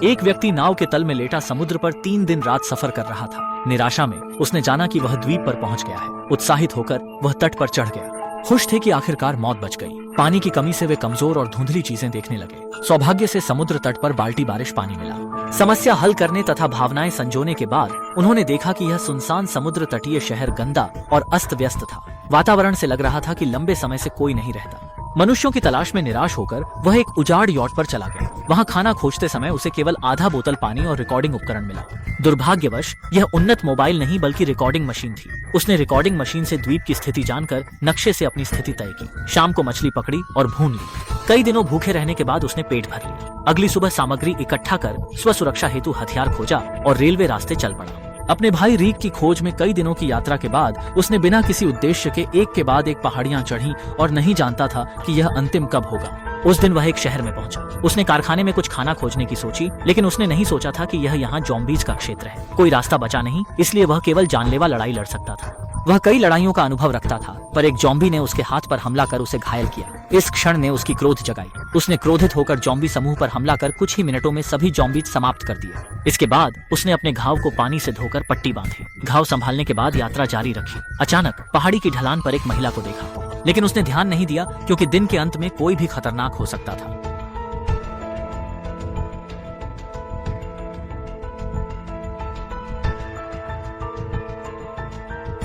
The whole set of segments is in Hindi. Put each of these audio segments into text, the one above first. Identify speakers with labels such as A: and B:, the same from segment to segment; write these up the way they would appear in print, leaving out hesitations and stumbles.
A: एक व्यक्ति नाव के तल में लेटा समुद्र पर 3 दिन रात सफर कर रहा था। निराशा में उसने जाना कि वह द्वीप पर पहुंच गया है। उत्साहित होकर वह तट पर चढ़ गया। खुश थे कि आखिरकार मौत बच गई। पानी की कमी से वे कमजोर और धुंधली चीजें देखने लगे। सौभाग्य से समुद्र तट पर बाल्टी बारिश पानी मिला। समस्या हल करने तथा भावनाएं संजोने के बाद उन्होंने देखा कि यह सुनसान समुद्र तटीय शहर गंदा और अस्त व्यस्त था। वातावरण से लग रहा था कि लंबे समय से कोई नहीं रहता। मनुष्यों की तलाश में निराश होकर वह एक उजाड़ यॉट पर चला गया। वहां खाना खोजते समय उसे केवल आधा बोतल पानी और रिकॉर्डिंग उपकरण मिला। दुर्भाग्यवश यह उन्नत मोबाइल नहीं बल्कि रिकॉर्डिंग मशीन थी। उसने रिकॉर्डिंग मशीन से द्वीप की स्थिति जानकर नक्शे से अपनी स्थिति तय की। शाम को मछली पकड़ी और भून ली। कई दिनों भूखे रहने के बाद उसने पेट भर लिया। अगली सुबह सामग्री इकट्ठा कर स्व सुरक्षा हेतु हथियार खोजा और रेलवे रास्ते चल पड़ा। अपने भाई रीक की खोज में कई दिनों की यात्रा के बाद उसने बिना किसी उद्देश्य के एक के बाद एक पहाड़ियां चढ़ी और नहीं जानता था कि यह अंतिम कब होगा। उस दिन वह एक शहर में पहुंचा। उसने कारखाने में कुछ खाना खोजने की सोची, लेकिन उसने नहीं सोचा था कि यह यहाँ ज़ॉम्बीज़ का क्षेत्र है। कोई रास्ता बचा नहीं, इसलिए वह केवल जानलेवा लड़ाई लड़ सकता था। वह कई लड़ाइयों का अनुभव रखता था, पर एक ज़ॉम्बी ने उसके हाथ पर हमला कर उसे घायल किया। इस क्षण ने उसकी क्रोध जगाई। उसने क्रोधित होकर ज़ॉम्बी समूह पर हमला कर कुछ ही मिनटों में सभी ज़ॉम्बीज़ समाप्त कर दिए। इसके बाद उसने अपने घाव को पानी से धोकर पट्टी बांधी। घाव संभालने के बाद यात्रा जारी रखी। अचानक पहाड़ी की ढलान पर एक महिला को देखा, लेकिन उसने ध्यान नहीं दिया क्योंकि दिन के अंत में कोई भी खतरनाक हो सकता था।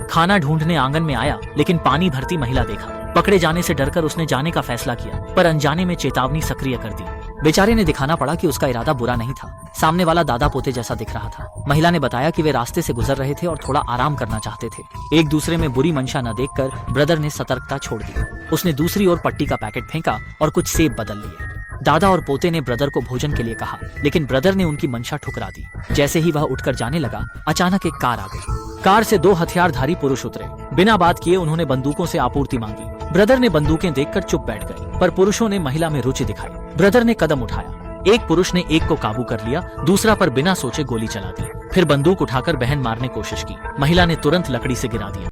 A: खाना ढूंढने आंगन में आया, लेकिन पानी भरती महिला देखा। पकड़े जाने से डरकर उसने जाने का फैसला किया, पर अनजाने में चेतावनी सक्रिय कर दी। बेचारे ने दिखाना पड़ा कि उसका इरादा बुरा नहीं था। सामने वाला दादा पोते जैसा दिख रहा था। महिला ने बताया कि वे रास्ते से गुजर रहे थे और थोड़ा आराम करना चाहते थे। एक दूसरे में बुरी मंशा न देखकर ब्रदर ने सतर्कता छोड़ दी। उसने दूसरी ओर पट्टी का पैकेट फेंका और कुछ सेब बदल लिए। दादा और पोते ने ब्रदर को भोजन के लिए कहा, लेकिन ब्रदर ने उनकी मंशा ठुकरा दी। जैसे ही वह उठकर जाने लगा, अचानक एक कार आ गई। कार से 2 हथियारधारी पुरुष उतरे। बिना बात किए उन्होंने बंदूकों से आपूर्ति मांगी। ब्रदर ने बंदूकें देखकर चुप बैठ गए, पर पुरुषों ने महिला में रुचि दिखाई। ब्रदर ने कदम उठाया। एक पुरुष ने एक को काबू कर लिया, दूसरा पर बिना सोचे गोली चला दी। फिर बंदूक उठाकर बहन मारने कोशिश की। महिला ने तुरंत लकड़ी से गिरा दिया।